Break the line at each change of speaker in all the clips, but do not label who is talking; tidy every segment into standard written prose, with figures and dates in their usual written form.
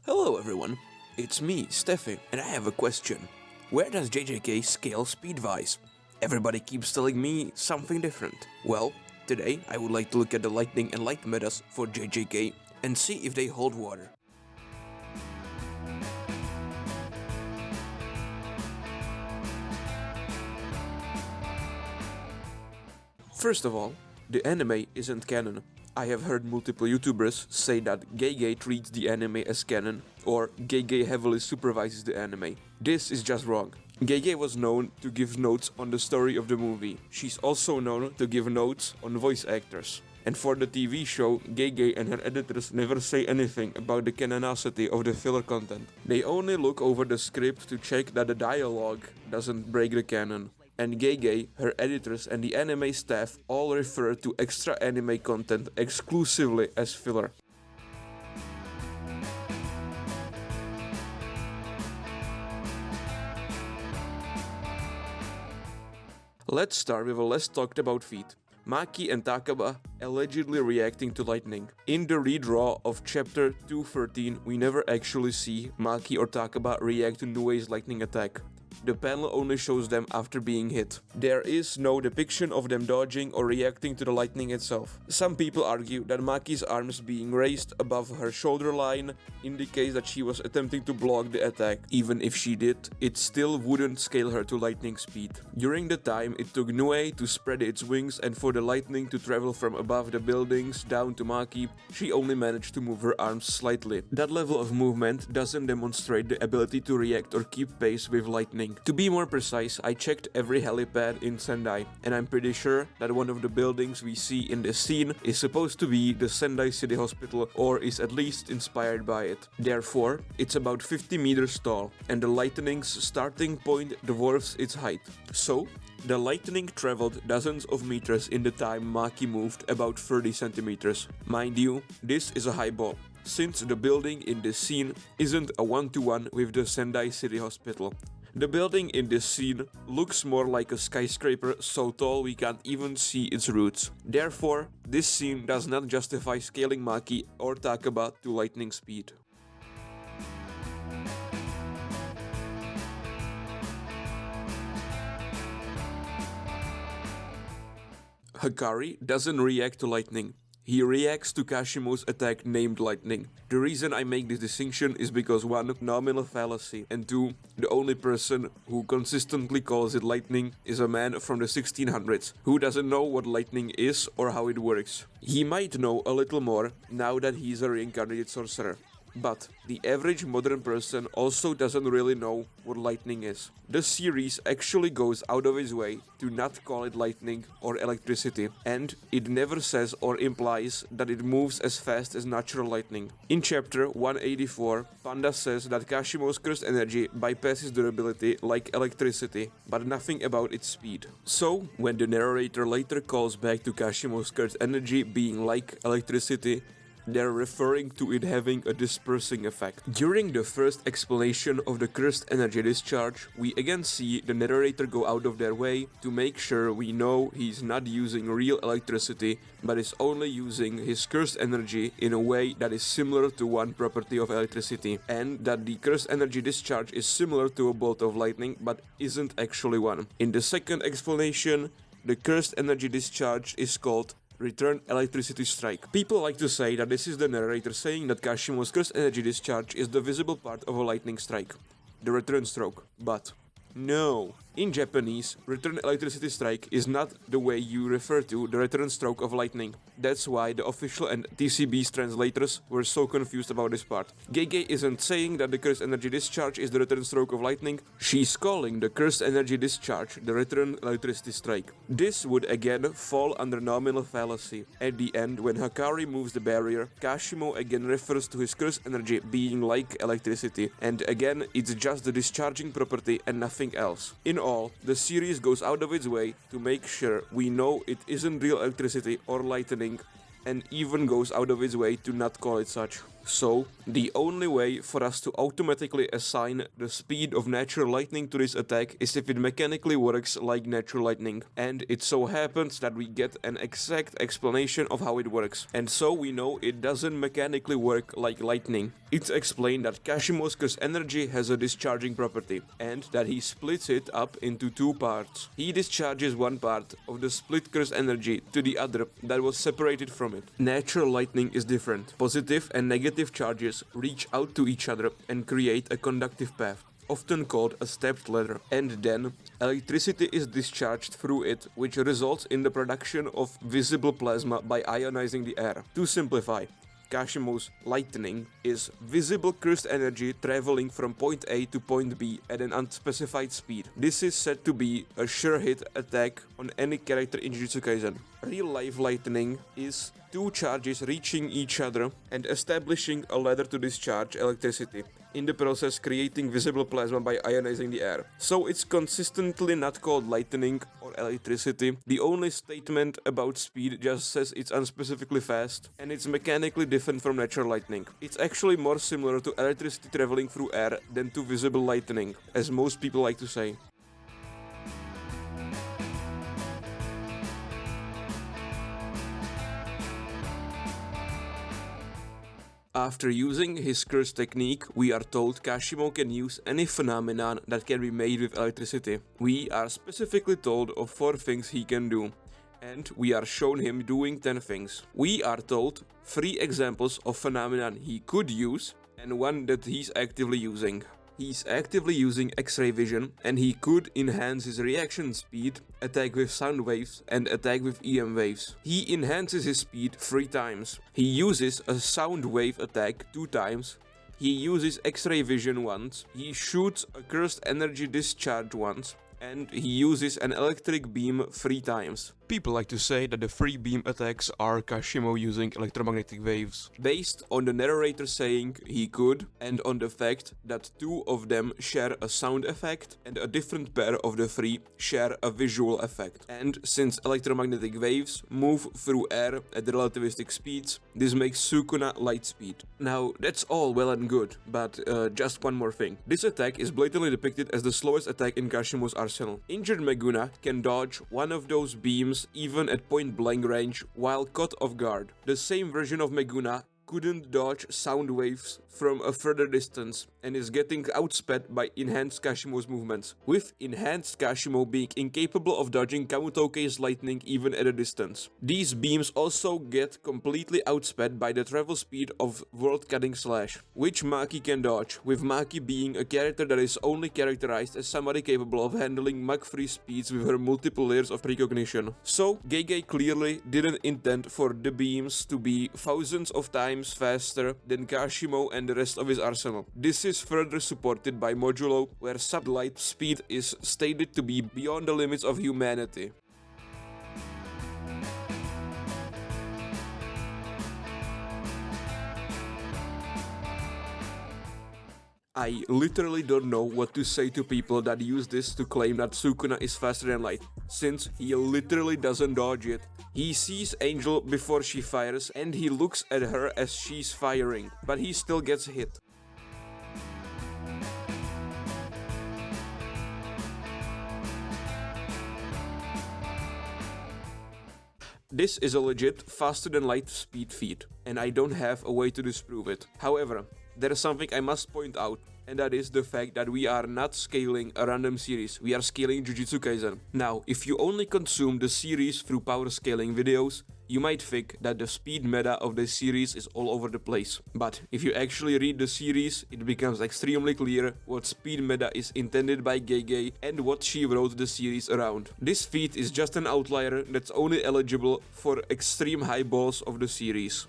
Hello everyone, it's me, Steffi, and I have a question. Where does JJK scale speed-wise? Everybody keeps telling me something different. Well, today I would like to look at the lightning and light metas for JJK and see if they hold water. First of all, the anime isn't canon. I have heard multiple YouTubers say that JJK treats the anime as canon, or JJK heavily supervises the anime. This is just wrong. JJK was known to give notes on the story of the movie. She's also known to give notes on voice actors. And for the TV show, JJK and her editors never say anything about the canonicity of the filler content. They only look over the script to check that the dialogue doesn't break the canon. And JJK, her editors and the anime staff all refer to extra anime content exclusively as filler. Let's start with a less talked about feat. Maki and Takaba allegedly reacting to lightning. In the redraw of chapter 213, we never actually see Maki or Takaba react to Nuei's lightning attack. The panel only shows them after being hit. There is no depiction of them dodging or reacting to the lightning itself. Some people argue that Maki's arms being raised above her shoulder line indicates that she was attempting to block the attack. Even if she did, it still wouldn't scale her to lightning speed. During the time it took Nuei to spread its wings and for the lightning to travel from above the buildings down to Maki, she only managed to move her arms slightly. That level of movement doesn't demonstrate the ability to react or keep pace with lightning. To be more precise, I checked every helipad in Sendai, and I'm pretty sure that one of the buildings we see in this scene is supposed to be the Sendai City Hospital or is at least inspired by it. Therefore, it's about 50 meters tall, and the lightning's starting point dwarfs its height. So, the lightning traveled dozens of meters in the time Maki moved about 30 centimeters. Mind you, this is a high ball, since the building in this scene isn't a one-to-one with the Sendai City Hospital. The building in this scene looks more like a skyscraper so tall we can't even see its roots. Therefore, this scene does not justify scaling Maki or Takaba to lightning speed. Hakari doesn't react to lightning. He reacts to Kashimo's attack named Lightning. The reason I make this distinction is because 1. Nominal fallacy, and 2. The only person who consistently calls it lightning is a man from the 1600s who doesn't know what lightning is or how it works. He might know a little more now that he's a reincarnated sorcerer. But the average modern person also doesn't really know what lightning is. The series actually goes out of its way to not call it lightning or electricity, and it never says or implies that it moves as fast as natural lightning. In chapter 184, Panda says that Kashimo's cursed energy bypasses durability like electricity, but nothing about its speed. So, when the narrator later calls back to Kashimo's cursed energy being like electricity, they're referring to it having a dispersing effect. During the first explanation of the cursed energy discharge, we again see the narrator go out of their way to make sure we know he's not using real electricity, but is only using his cursed energy in a way that is similar to one property of electricity, and that the cursed energy discharge is similar to a bolt of lightning, but isn't actually one. In the second explanation, the cursed energy discharge is called Return Electricity Strike. People like to say that this is the narrator saying that Kashimo's cursed energy discharge is the visible part of a lightning strike, the return stroke. But no. In Japanese, return electricity strike is not the way you refer to the return stroke of lightning. That's why the official and TCB's translators were so confused about this part. JJK isn't saying that the cursed energy discharge is the return stroke of lightning, she's calling the cursed energy discharge the return electricity strike. This would again fall under nominal fallacy. At the end, when Hakari moves the barrier, Kashimo again refers to his cursed energy being like electricity, and again it's just the discharging property and nothing else. In all, the series goes out of its way to make sure we know it isn't real electricity or lightning, and even goes out of its way to not call it such. So, the only way for us to automatically assign the speed of natural lightning to this attack is if it mechanically works like natural lightning. And it so happens that we get an exact explanation of how it works. And so we know it doesn't mechanically work like lightning. It's explained that Kashimo's curse energy has a discharging property, and that he splits it up into two parts. He discharges one part of the split curse energy to the other that was separated from it. Natural lightning is different. Positive and negative charges reach out to each other and create a conductive path, often called a stepped ladder, and then electricity is discharged through it, which results in the production of visible plasma by ionizing the air. To simplify, Kashimo's lightning is visible cursed energy traveling from point A to point B at an unspecified speed. This is said to be a sure hit attack on any character in Jujutsu Kaisen. Real life lightning is two charges reaching each other and establishing a ladder to discharge electricity, in the process creating visible plasma by ionizing the air. So it's consistently not called lightning or electricity. The only statement about speed just says it's unspecifically fast, and it's mechanically different from natural lightning. It's actually more similar to electricity traveling through air than to visible lightning, as most people like to say. After using his curse technique, we are told Kashimo can use any phenomenon that can be made with electricity. We are specifically told of 4 things he can do, and we are shown him doing 10 things. We are told 3 examples of phenomenon he could use, and 1 that he's actively using. He's actively using X-ray vision, and he could enhance his reaction speed, attack with sound waves, and attack with EM waves. He enhances his speed 3 times. He uses a sound wave attack 2 times. He uses X-ray vision once. He shoots a cursed energy discharge once. And he uses an electric beam 3 times. People like to say that the 3 beam attacks are Kashimo using electromagnetic waves, based on the narrator saying he could, and on the fact that 2 of them share a sound effect, and a different pair of the 3 share a visual effect. And since electromagnetic waves move through air at relativistic speeds, this makes Sukuna light speed. Now, that's all well and good, but just one more thing. This attack is blatantly depicted as the slowest attack in Kashimo's arsenal. Injured Meguna can dodge one of those beams even at point blank range while caught off guard. The same version of Meguna couldn't dodge sound waves from a further distance and is getting outsped by enhanced Kashimo's movements, with enhanced Kashimo being incapable of dodging Kamutoke's lightning even at a distance. These beams also get completely outsped by the travel speed of world-cutting slash, which Maki can dodge, with Maki being a character that is only characterized as somebody capable of handling Mach-3 speeds with her multiple layers of precognition. So, Gege clearly didn't intend for the beams to be thousands of times faster than Kashimo and the rest of his arsenal. This is further supported by Modulo, where sublight speed is stated to be beyond the limits of humanity. I literally don't know what to say to people that use this to claim that Sukuna is faster than light, since he literally doesn't dodge it. He sees Angel before she fires, and he looks at her as she's firing, but he still gets hit. This is a legit faster than light speed feat, and I don't have a way to disprove it. However, there is something I must point out, and that is the fact that we are not scaling a random series, we are scaling Jujutsu Kaisen. Now, if you only consume the series through power scaling videos, you might think that the speed meta of the series is all over the place. But if you actually read the series, it becomes extremely clear what speed meta is intended by Gege and what she wrote the series around. This feat is just an outlier that's only eligible for extreme high balls of the series.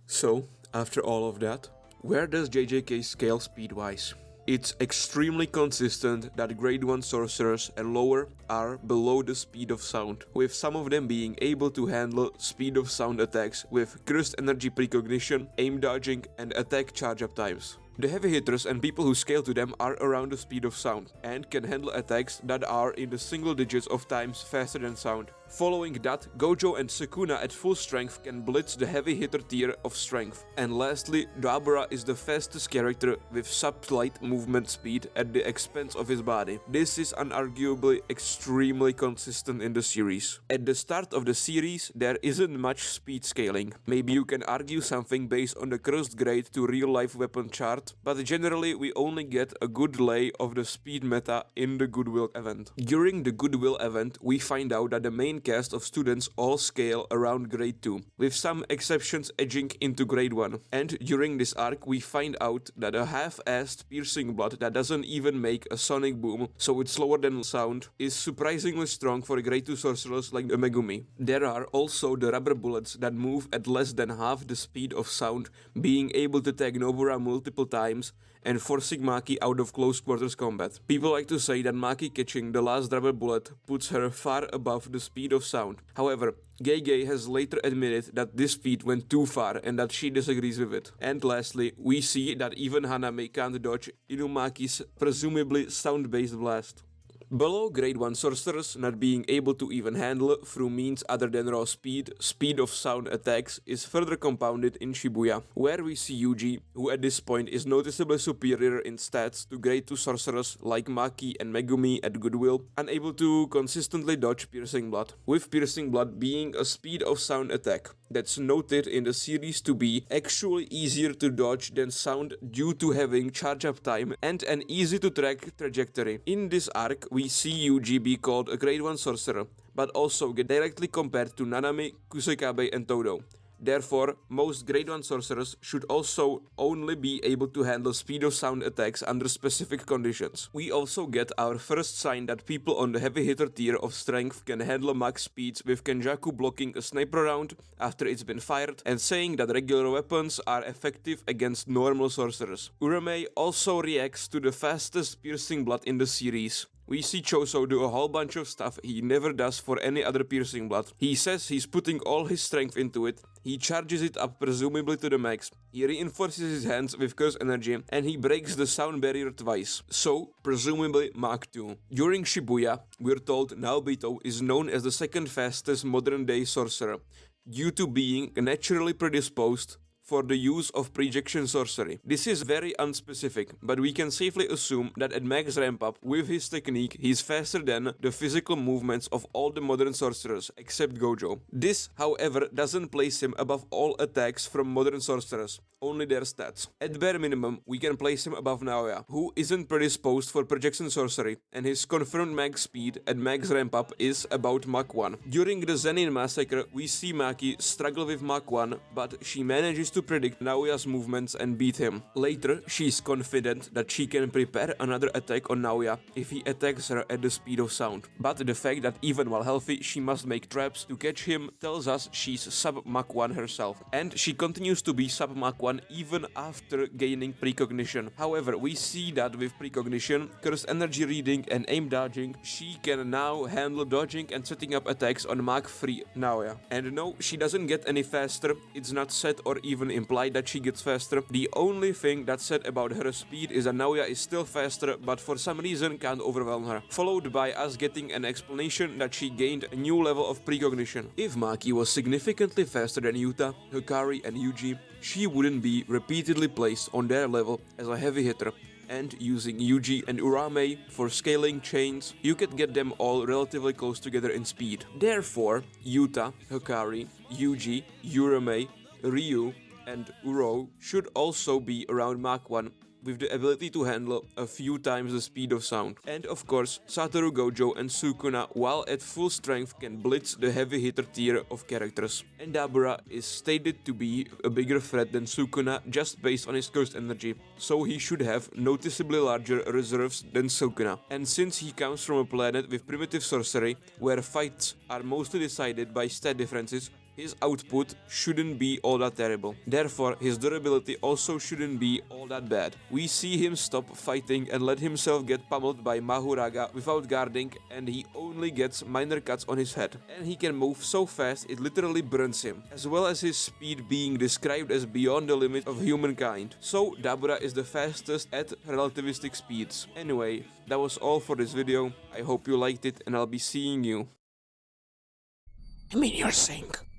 So, after all of that, where does JJK scale speed-wise? It's extremely consistent that grade 1 sorcerers and lower are below the speed of sound, with some of them being able to handle speed of sound attacks with cursed energy precognition, aim dodging, and attack charge-up times. The heavy hitters and people who scale to them are around the speed of sound and can handle attacks that are in the single digits of times faster than sound. Following that, Gojo and Sukuna at full strength can blitz the heavy hitter tier of strength. And lastly, Dabura is the fastest character with sub-light movement speed at the expense of his body. This is unarguably extremely consistent in the series. At the start of the series, there isn't much speed scaling. Maybe you can argue something based on the cursed grade to real-life weapon chart, but generally we only get a good lay of the speed meta in the Goodwill event. During the Goodwill event, we find out that the main cast of students all scale around grade 2, with some exceptions edging into grade 1. And during this arc, we find out that a half-assed piercing blood that doesn't even make a sonic boom, so it's slower than sound, is surprisingly strong for grade 2 sorcerers like the Megumi. There are also the rubber bullets that move at less than half the speed of sound, being able to tag Nobura multiple times and forcing Maki out of close quarters combat. People like to say that Maki catching the last rubber bullet puts her far above the speed of sound. However, Gege has later admitted that this feat went too far and that she disagrees with it. And lastly, we see that even Hanami can't dodge Inumaki's presumably sound-based blast. Below grade 1 sorcerers not being able to even handle through means other than raw speed of sound attacks is further compounded in Shibuya, where we see Yuji, who at this point is noticeably superior in stats to grade 2 sorcerers like Maki and Megumi at Goodwill, unable to consistently dodge Piercing Blood, with Piercing Blood being a speed of sound attack that's noted in the series to be actually easier to dodge than sound due to having charge-up time and an easy-to-track trajectory. In this arc, we see Yuji be called a grade 1 sorcerer, but also get directly compared to Nanami, Kusekabe and Todo. Therefore, most grade 1 sorcerers should also only be able to handle speed of sound attacks under specific conditions. We also get our first sign that people on the heavy hitter tier of strength can handle max speeds with Kenjaku blocking a sniper round after it's been fired and saying that regular weapons are effective against normal sorcerers. Urame also reacts to the fastest piercing blood in the series. We see Choso do a whole bunch of stuff he never does for any other piercing blood. He says he's putting all his strength into it, he charges it up presumably to the max, he reinforces his hands with curse energy, and he breaks the sound barrier twice. So, presumably Mach 2. During Shibuya, we're told Naobito is known as the second fastest modern day sorcerer, due to being naturally predisposed for the use of projection sorcery. This is very unspecific, but we can safely assume that at max ramp up with his technique, he's faster than the physical movements of all the modern sorcerers except Gojo. This, however, doesn't place him above all attacks from modern sorcerers, only their stats. At bare minimum, we can place him above Naoya, who isn't predisposed for projection sorcery, and his confirmed max speed at max ramp up is about Mach 1. During the Zenin massacre, we see Maki struggle with Mach 1, but she manages to predict Naoya's movements and beat him. Later, she's confident that she can prepare another attack on Naoya if he attacks her at the speed of sound. But the fact that even while healthy, she must make traps to catch him tells us she's sub Mach 1 herself. And she continues to be sub Mach 1 even after gaining precognition. However, we see that with precognition, cursed energy reading and aim dodging, she can now handle dodging and setting up attacks on Mach 3 Naoya. And no, she doesn't get any faster, it's not said or even implied that she gets faster. The only thing that's said about her speed is that Naoya is still faster, but for some reason can't overwhelm her, followed by us getting an explanation that she gained a new level of precognition. If Maki was significantly faster than Yuta, Hikari and Yuji, she wouldn't be repeatedly placed on their level as a heavy hitter. And using Yuji and Urame for scaling chains, you could get them all relatively close together in speed. Therefore, Yuta, Hikari, Yuji, Urame, Ryu, and Uro should also be around Mach 1 with the ability to handle a few times the speed of sound. And of course, Satoru Gojo and Sukuna, while at full strength, can blitz the heavy hitter tier of characters. And Dabura is stated to be a bigger threat than Sukuna just based on his cursed energy, so he should have noticeably larger reserves than Sukuna. And since he comes from a planet with primitive sorcery, where fights are mostly decided by stat differences, his output shouldn't be all that terrible. Therefore, his durability also shouldn't be all that bad. We see him stop fighting and let himself get pummeled by Mahuraga without guarding, and he only gets minor cuts on his head. And he can move so fast it literally burns him, as well as his speed being described as beyond the limit of humankind. So Dabura is the fastest at relativistic speeds. Anyway, that was all for this video. I hope you liked it, and I'll be seeing you in your sink.